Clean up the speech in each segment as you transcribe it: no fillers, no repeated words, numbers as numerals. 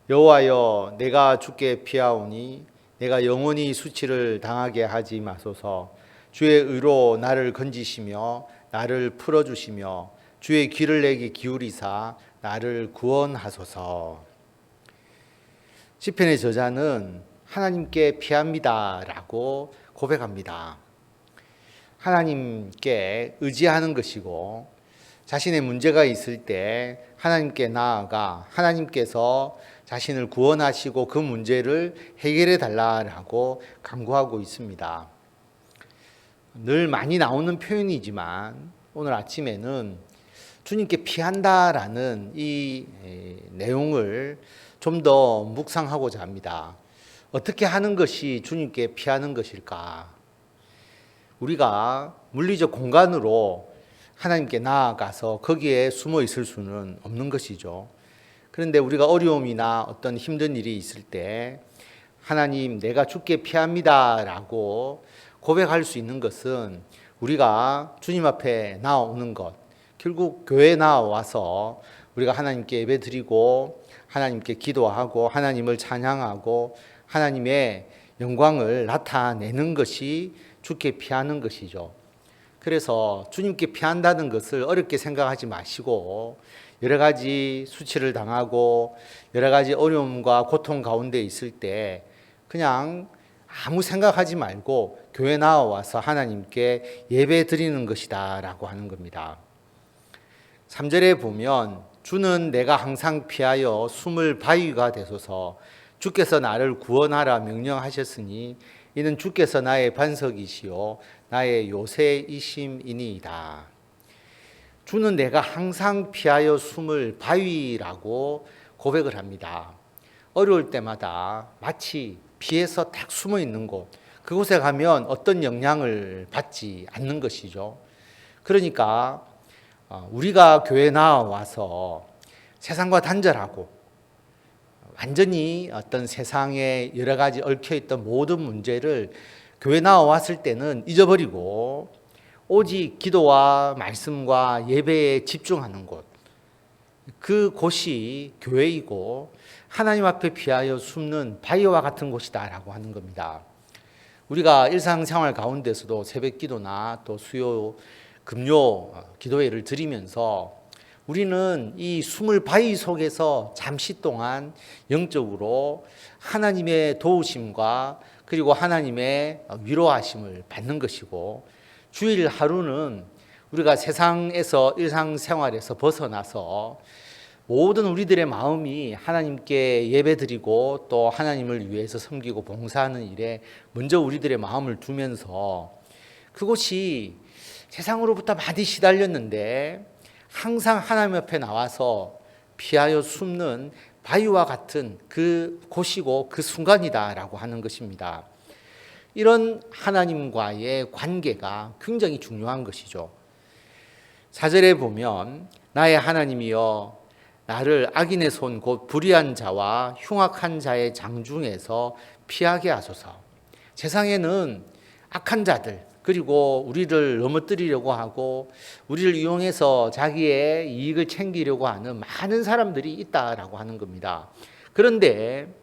여호와여, 내가 주께 피하오니 내가 영원히 수치를 당하게 하지 마소서. 주의 의로 나를 건지시며 나를 풀어주시며 주의 귀를 내게 기울이사 나를 구원하소서. 시편의 저자는 하나님께 피합니다라고 고백합니다. 하나님께 의지하는 것이고, 자신의 문제가 있을 때 하나님께 나아가 하나님께서 자신을 구원하시고 그 문제를 해결해 달라고 간구하고 있습니다. 늘 많이 나오는 표현이지만 오늘 아침에는 주님께 피한다라는 이 내용을 좀 더 묵상하고자 합니다. 어떻게 하는 것이 주님께 피하는 것일까? 우리가 물리적 공간으로 하나님께 나아가서 거기에 숨어 있을 수는 없는 것이죠. 그런데 우리가 어려움이나 어떤 힘든 일이 있을 때 하나님, 내가 주께 피합니다 라고 고백할 수 있는 것은 우리가 주님 앞에 나오는 것, 결국 교회에 나와서 우리가 하나님께 예배드리고 하나님께 기도하고 하나님을 찬양하고 하나님의 영광을 나타내는 것이 주께 피하는 것이죠. 그래서 주님께 피한다는 것을 어렵게 생각하지 마시고, 여러 가지 수치를 당하고 여러 가지 어려움과 고통 가운데 있을 때 그냥 아무 생각하지 말고 교회 나와서 하나님께 예배 드리는 것이다 라고 하는 겁니다. 3절에 보면 주는 내가 항상 피하여 숨을 바위가 되소서. 주께서 나를 구원하라 명령하셨으니 이는 주께서 나의 반석이시요 나의 요새이심이니이다. 주는 내가 항상 피하여 숨을 바위라고 고백을 합니다. 어려울 때마다 마치 피해서 딱 숨어 있는 곳, 그곳에 가면 어떤 영향을 받지 않는 것이죠. 그러니까 우리가 교회에 나와서 세상과 단절하고 완전히 어떤 세상에 여러 가지 얽혀있던 모든 문제를 교회 나왔을 때는 잊어버리고 오직 기도와 말씀과 예배에 집중하는 곳, 그곳이 교회이고 하나님 앞에 피하여 숨는 바위와 같은 곳이다 라고 하는 겁니다. 우리가 일상생활 가운데서도 새벽 기도나 또 수요, 금요 기도회를 드리면서 우리는 이 숨을 바위 속에서 잠시 동안 영적으로 하나님의 도우심과 그리고 하나님의 위로하심을 받는 것이고, 주일 하루는 우리가 세상에서 일상생활에서 벗어나서 모든 우리들의 마음이 하나님께 예배드리고 또 하나님을 위해서 섬기고 봉사하는 일에 먼저 우리들의 마음을 두면서, 그곳이 세상으로부터 많이 시달렸는데 항상 하나님 앞에 나와서 피하여 숨는 바위와 같은 그 곳이고 그 순간이다라고 하는 것입니다. 이런 하나님과의 관계가 굉장히 중요한 것이죠. 4절에 보면 나의 하나님이여 나를 악인의 손 곧 불의한 자와 흉악한 자의 장중에서 피하게 하소서. 세상에는 악한 자들, 그리고 우리를 넘어뜨리려고 하고 우리를 이용해서 자기의 이익을 챙기려고 하는 많은 사람들이 있다라고 하는 겁니다. 그런데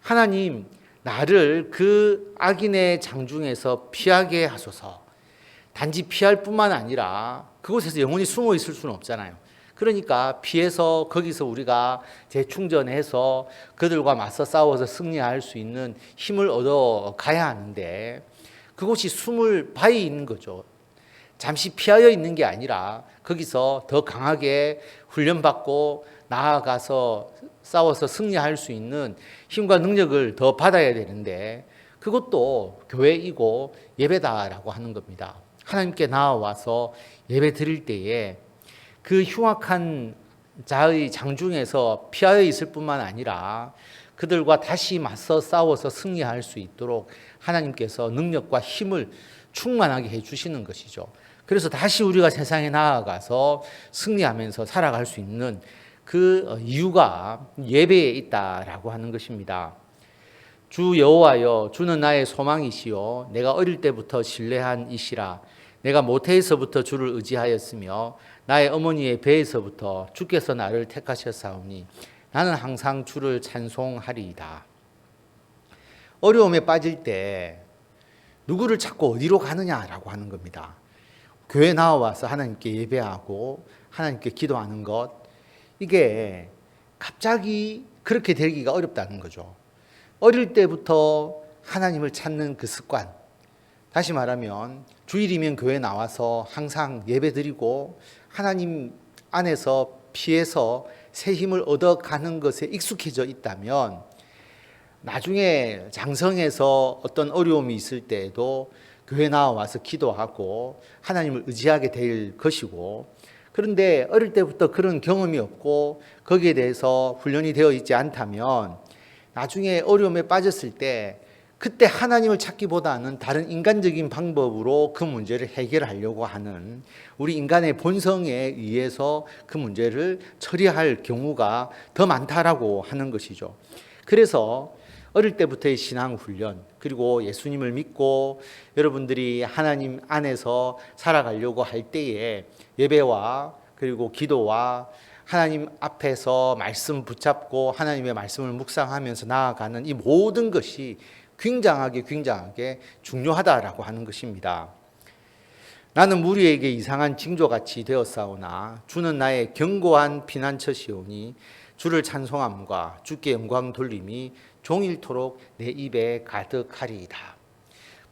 하나님, 나를 그 악인의 장중에서 피하게 하소서. 단지 피할 뿐만 아니라 그곳에서 영원히 숨어 있을 수는 없잖아요. 그러니까 피해서 거기서 우리가 재충전해서 그들과 맞서 싸워서 승리할 수 있는 힘을 얻어 가야 하는데, 그곳이 숨을 바위인 거죠. 잠시 피하여 있는 게 아니라 거기서 더 강하게 훈련받고 나아가서 싸워서 승리할 수 있는 힘과 능력을 더 받아야 되는데, 그것도 교회이고 예배다라고 하는 겁니다. 하나님께 나와서 예배 드릴 때에 그 흉악한 자의 장중에서 피하여 있을 뿐만 아니라 그들과 다시 맞서 싸워서 승리할 수 있도록 하나님께서 능력과 힘을 충만하게 해주시는 것이죠. 그래서 다시 우리가 세상에 나아가서 승리하면서 살아갈 수 있는 그 이유가 예배에 있다라고 하는 것입니다. 주 여호와여, 주는 나의 소망이시요 내가 어릴 때부터 신뢰한 이시라. 내가 모태에서부터 주를 의지하였으며 나의 어머니의 배에서부터 주께서 나를 택하셨사오니 나는 항상 주를 찬송하리이다. 어려움에 빠질 때 누구를 찾고 어디로 가느냐라고 하는 겁니다. 교회 나와서 하나님께 예배하고 하나님께 기도하는 것, 이게 갑자기 그렇게 되기가 어렵다는 거죠. 어릴 때부터 하나님을 찾는 그 습관, 다시 말하면 주일이면 교회 나와서 항상 예배드리고 하나님 안에서 피해서 새 힘을 얻어가는 것에 익숙해져 있다면 나중에 장성해서 어떤 어려움이 있을 때에도 교회 나와서 기도하고 하나님을 의지하게 될 것이고, 그런데 어릴 때부터 그런 경험이 없고 거기에 대해서 훈련이 되어 있지 않다면 나중에 어려움에 빠졌을 때 그때 하나님을 찾기보다는 다른 인간적인 방법으로 그 문제를 해결하려고 하는 우리 인간의 본성에 의해서 그 문제를 처리할 경우가 더 많다라고 하는 것이죠. 그래서 어릴 때부터의 신앙 훈련, 그리고 예수님을 믿고 여러분들이 하나님 안에서 살아가려고 할 때에 예배와 그리고 기도와 하나님 앞에서 말씀 붙잡고 하나님의 말씀을 묵상하면서 나아가는 이 모든 것이 굉장하게 중요하다라고 하는 것입니다. 나는 무리에게 이상한 징조같이 되었사오나 주는 나의 견고한 피난처시오니 주를 찬송함과 주께 영광 돌림이 종일토록 내 입에 가득하리이다.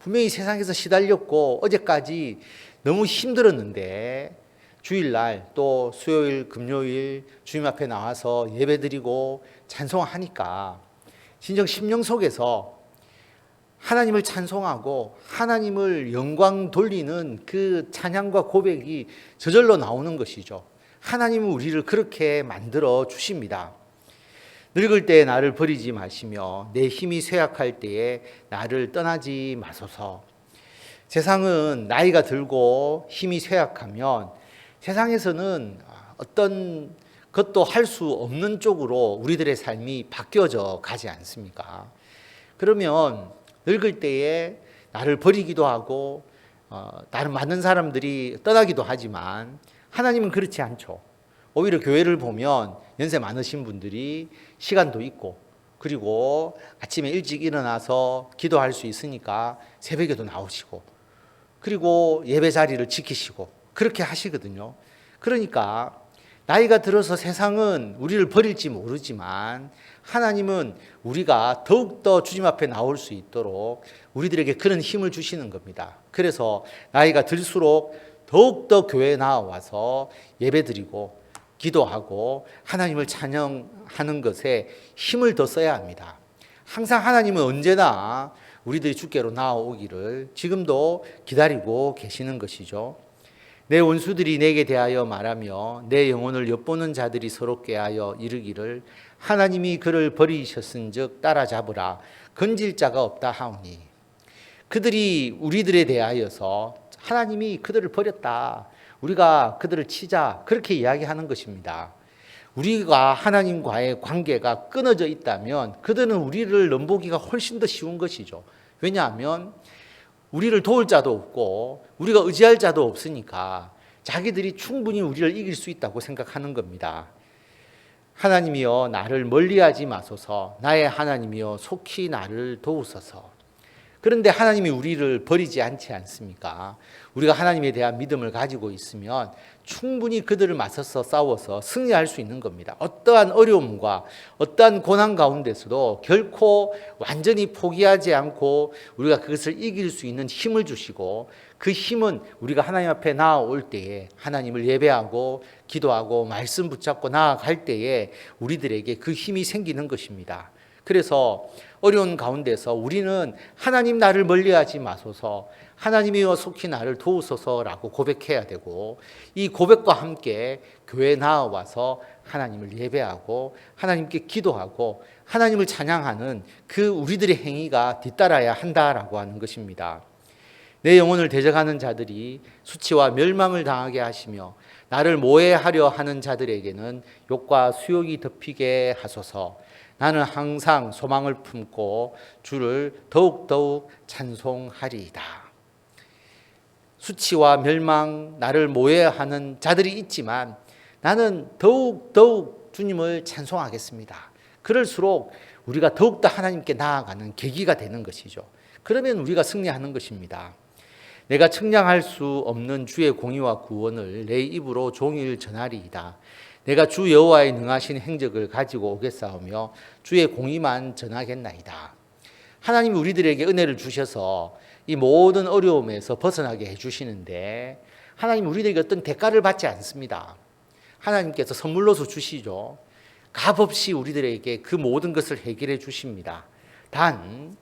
분명히 세상에서 시달렸고 어제까지 너무 힘들었는데 주일날 또 수요일, 금요일 주님 앞에 나와서 예배드리고 찬송하니까 진정 심령 속에서 하나님을 찬송하고 하나님을 영광 돌리는 그 찬양과 고백이 저절로 나오는 것이죠. 하나님은 우리를 그렇게 만들어 주십니다. 늙을 때에 나를 버리지 마시며 내 힘이 쇠약할 때에 나를 떠나지 마소서. 세상은 나이가 들고 힘이 쇠약하면 세상에서는 어떤 것도 할 수 없는 쪽으로 우리들의 삶이 바뀌어져 가지 않습니까? 그러면 늙을 때에 나를 버리기도 하고 다른 많은 사람들이 떠나기도 하지만 하나님은 그렇지 않죠. 오히려 교회를 보면 연세 많으신 분들이 시간도 있고 그리고 아침에 일찍 일어나서 기도할 수 있으니까 새벽에도 나오시고 그리고 예배 자리를 지키시고 그렇게 하시거든요. 그러니까 나이가 들어서 세상은 우리를 버릴지 모르지만 하나님은 우리가 더욱더 주님 앞에 나올 수 있도록 우리들에게 그런 힘을 주시는 겁니다. 그래서 나이가 들수록 더욱더 교회에 나와서 예배드리고 기도하고 하나님을 찬양하는 것에 힘을 더 써야 합니다. 항상 하나님은 언제나 우리들이 주께로 나아오기를 지금도 기다리고 계시는 것이죠. 내 원수들이 내게 대하여 말하며 내 영혼을 엿보는 자들이 서로 꾀하여 이르기를 하나님이 그를 버리셨은즉 따라잡으라 건질 자가 없다 하오니. 그들이 우리들에 대하여서 하나님이 그들을 버렸다, 우리가 그들을 치자, 그렇게 이야기하는 것입니다. 우리가 하나님과의 관계가 끊어져 있다면 그들은 우리를 넘보기가 훨씬 더 쉬운 것이죠. 왜냐하면 우리를 도울 자도 없고 우리가 의지할 자도 없으니까 자기들이 충분히 우리를 이길 수 있다고 생각하는 겁니다. 하나님이여 나를 멀리하지 마소서. 나의 하나님이여 속히 나를 도우소서. 그런데 하나님이 우리를 버리지 않지 않습니까? 우리가 하나님에 대한 믿음을 가지고 있으면 충분히 그들을 맞서서 싸워서 승리할 수 있는 겁니다. 어떠한 어려움과 어떠한 고난 가운데서도 결코 완전히 포기하지 않고 우리가 그것을 이길 수 있는 힘을 주시고, 그 힘은 우리가 하나님 앞에 나아올 때에 하나님을 예배하고 기도하고 말씀 붙잡고 나아갈 때에 우리들에게 그 힘이 생기는 것입니다. 그래서 어려운 가운데서 우리는 하나님 나를 멀리하지 마소서, 하나님이여 속히 나를 도우소서라고 고백해야 되고, 이 고백과 함께 교회에 나와서 하나님을 예배하고 하나님께 기도하고 하나님을 찬양하는 그 우리들의 행위가 뒤따라야 한다라고 하는 것입니다. 내 영혼을 대적하는 자들이 수치와 멸망을 당하게 하시며 나를 모해하려 하는 자들에게는 욕과 수욕이 덮이게 하소서. 나는 항상 소망을 품고 주를 더욱더욱 찬송하리이다. 수치와 멸망, 나를 모해하는 자들이 있지만 나는 더욱더욱 주님을 찬송하겠습니다. 그럴수록 우리가 더욱더 하나님께 나아가는 계기가 되는 것이죠. 그러면 우리가 승리하는 것입니다. 내가 측량할 수 없는 주의 공의와 구원을 내 입으로 종일 전하리이다. 내가 주 여호와의 능하신 행적을 가지고 오겠사오며 주의 공의만 전하겠나이다. 하나님이 우리들에게 은혜를 주셔서 이 모든 어려움에서 벗어나게 해주시는데 하나님 우리들에게 어떤 대가를 받지 않습니다. 하나님께서 선물로서 주시죠. 값없이 우리들에게 그 모든 것을 해결해 주십니다. 단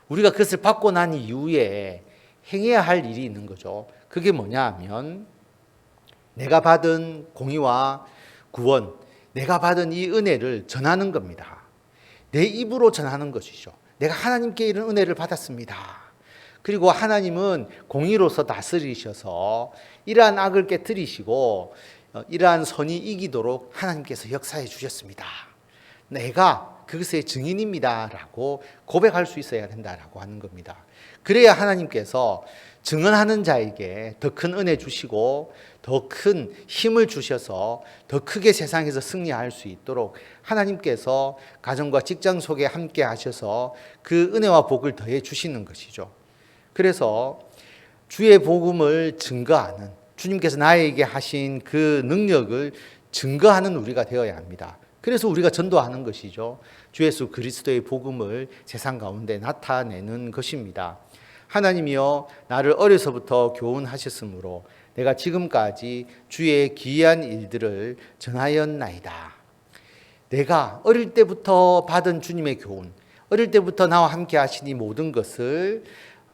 우리가 그것을 받고 난 이후에 행해야 할 일이 있는 거죠. 그게 뭐냐 하면 내가 받은 공의와 구원, 내가 받은 이 은혜를 전하는 겁니다. 내 입으로 전하는 것이죠. 내가 하나님께 이런 은혜를 받았습니다. 그리고 하나님은 공의로서 다스리셔서 이러한 악을 깨뜨리시고 이러한 선이 이기도록 하나님께서 역사해 주셨습니다. 내가 그것의 증인입니다 라고 고백할 수 있어야 된다라고 하는 겁니다. 그래야 하나님께서 증언하는 자에게 더 큰 은혜 주시고 더 큰 힘을 주셔서 더 크게 세상에서 승리할 수 있도록 하나님께서 가정과 직장 속에 함께 하셔서 그 은혜와 복을 더해 주시는 것이죠. 그래서 주의 복음을 증거하는, 주님께서 나에게 하신 그 능력을 증거하는 우리가 되어야 합니다. 그래서 우리가 전도하는 것이죠. 주 예수 그리스도의 복음을 세상 가운데 나타내는 것입니다. 하나님이여 나를 어려서부터 교훈하셨으므로 내가 지금까지 주의 기이한 일들을 전하였나이다. 내가 어릴 때부터 받은 주님의 교훈, 어릴 때부터 나와 함께 하신 이 모든 것을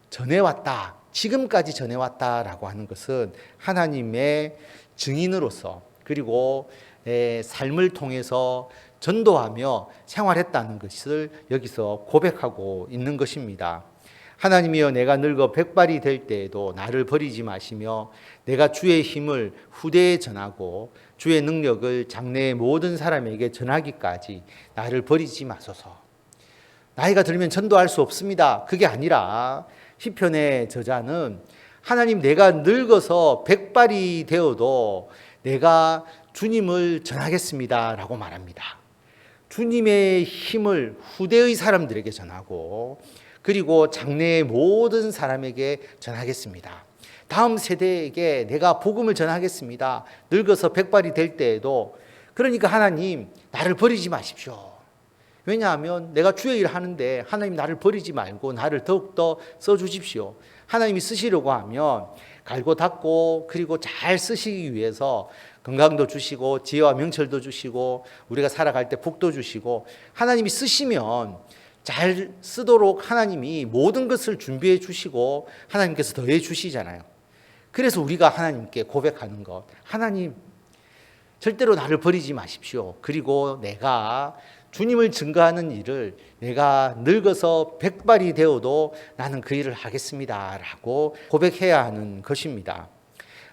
전해왔다, 지금까지 전해왔다라고 하는 것은 하나님의 증인으로서 그리고 내 삶을 통해서 전도하며 생활했다는 것을 여기서 고백하고 있는 것입니다. 하나님이여 내가 늙어 백발이 될 때에도 나를 버리지 마시며 내가 주의 힘을 후대에 전하고 주의 능력을 장래의 모든 사람에게 전하기까지 나를 버리지 마소서. 나이가 들면 전도할 수 없습니다. 그게 아니라 시편의 저자는 하나님 내가 늙어서 백발이 되어도 내가 주님을 전하겠습니다 라고 말합니다. 주님의 힘을 후대의 사람들에게 전하고 그리고 장래의 모든 사람에게 전하겠습니다. 다음 세대에게 내가 복음을 전하겠습니다. 늙어서 백발이 될 때에도. 그러니까 하나님 나를 버리지 마십시오. 왜냐하면 내가 주의 일을 하는데 하나님 나를 버리지 말고 나를 더욱더 써주십시오. 하나님이 쓰시려고 하면 갈고 닦고 그리고 잘 쓰시기 위해서 건강도 주시고 지혜와 명철도 주시고 우리가 살아갈 때 복도 주시고 하나님이 쓰시면 잘 쓰도록 하나님이 모든 것을 준비해 주시고 하나님께서 더해 주시잖아요. 그래서 우리가 하나님께 고백하는 것, 하나님 절대로 나를 버리지 마십시오. 그리고 내가 주님을 증거하는 일을 내가 늙어서 백발이 되어도 나는 그 일을 하겠습니다 라고 고백해야 하는 것입니다.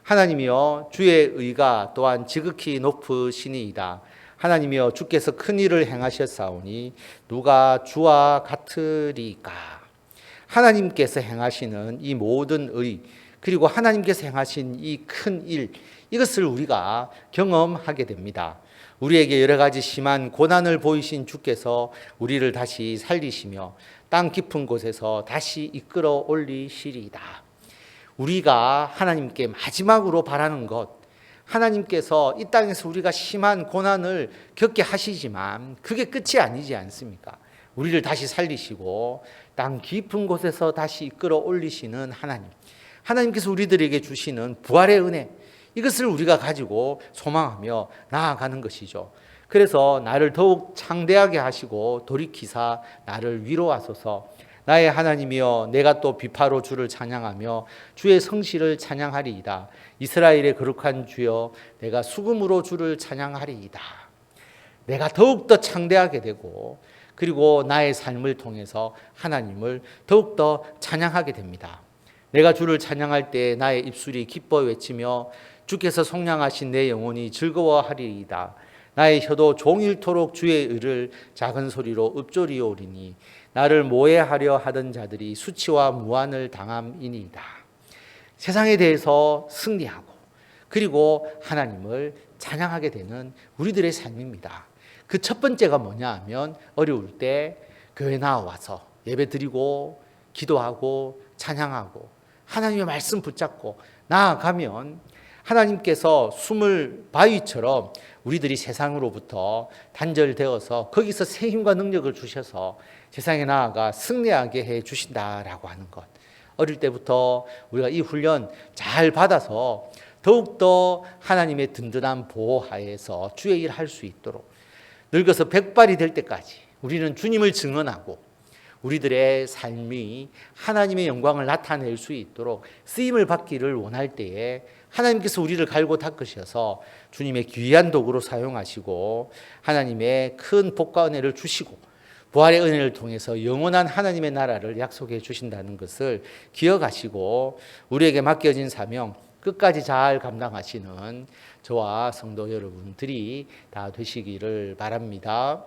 하나님이여 주의 의가 또한 지극히 높으시니이다. 하나님이여 주께서 큰 일을 행하셨사오니 누가 주와 같으리까. 하나님께서 행하시는 이 모든 의 그리고 하나님께서 행하신 이 큰 일, 이것을 우리가 경험하게 됩니다. 우리에게 여러 가지 심한 고난을 보이신 주께서 우리를 다시 살리시며 땅 깊은 곳에서 다시 이끌어 올리시리이다. 우리가 하나님께 마지막으로 바라는 것, 하나님께서 이 땅에서 우리가 심한 고난을 겪게 하시지만 그게 끝이 아니지 않습니까? 우리를 다시 살리시고 땅 깊은 곳에서 다시 이끌어 올리시는 하나님, 하나님께서 우리들에게 주시는 부활의 은혜, 이것을 우리가 가지고 소망하며 나아가는 것이죠. 그래서 나를 더욱 창대하게 하시고 돌이키사 나를 위로하소서. 나의 하나님이여 내가 또 비파로 주를 찬양하며 주의 성실을 찬양하리이다. 이스라엘의 거룩한 주여 내가 수금으로 주를 찬양하리이다. 내가 더욱더 창대하게 되고 그리고 나의 삶을 통해서 하나님을 더욱더 찬양하게 됩니다. 내가 주를 찬양할 때 나의 입술이 기뻐 외치며 주께서 속량하신 내 영혼이 즐거워하리이다. 나의 혀도 종일토록 주의 의를 작은 소리로 읊조리오리니 나를 모해하려 하던 자들이 수치와 무한을 당함이니이다. 세상에 대해서 승리하고 그리고 하나님을 찬양하게 되는 우리들의 삶입니다. 그 첫 번째가 뭐냐 하면 어려울 때 교회 나와서 예배드리고 기도하고 찬양하고 하나님의 말씀 붙잡고 나아가면 하나님께서 숨을 바위처럼 우리들이 세상으로부터 단절되어서 거기서 새 힘과 능력을 주셔서 세상에 나아가 승리하게 해 주신다라고 하는 것. 어릴 때부터 우리가 이 훈련 잘 받아서 더욱더 하나님의 든든한 보호하에서 주의 일 할 수 있도록 늙어서 백발이 될 때까지 우리는 주님을 증언하고 우리들의 삶이 하나님의 영광을 나타낼 수 있도록 쓰임을 받기를 원할 때에 하나님께서 우리를 갈고 닦으셔서 주님의 귀한 도구로 사용하시고 하나님의 큰 복과 은혜를 주시고 부활의 은혜를 통해서 영원한 하나님의 나라를 약속해 주신다는 것을 기억하시고 우리에게 맡겨진 사명 끝까지 잘 감당하시는 저와 성도 여러분들이 다 되시기를 바랍니다.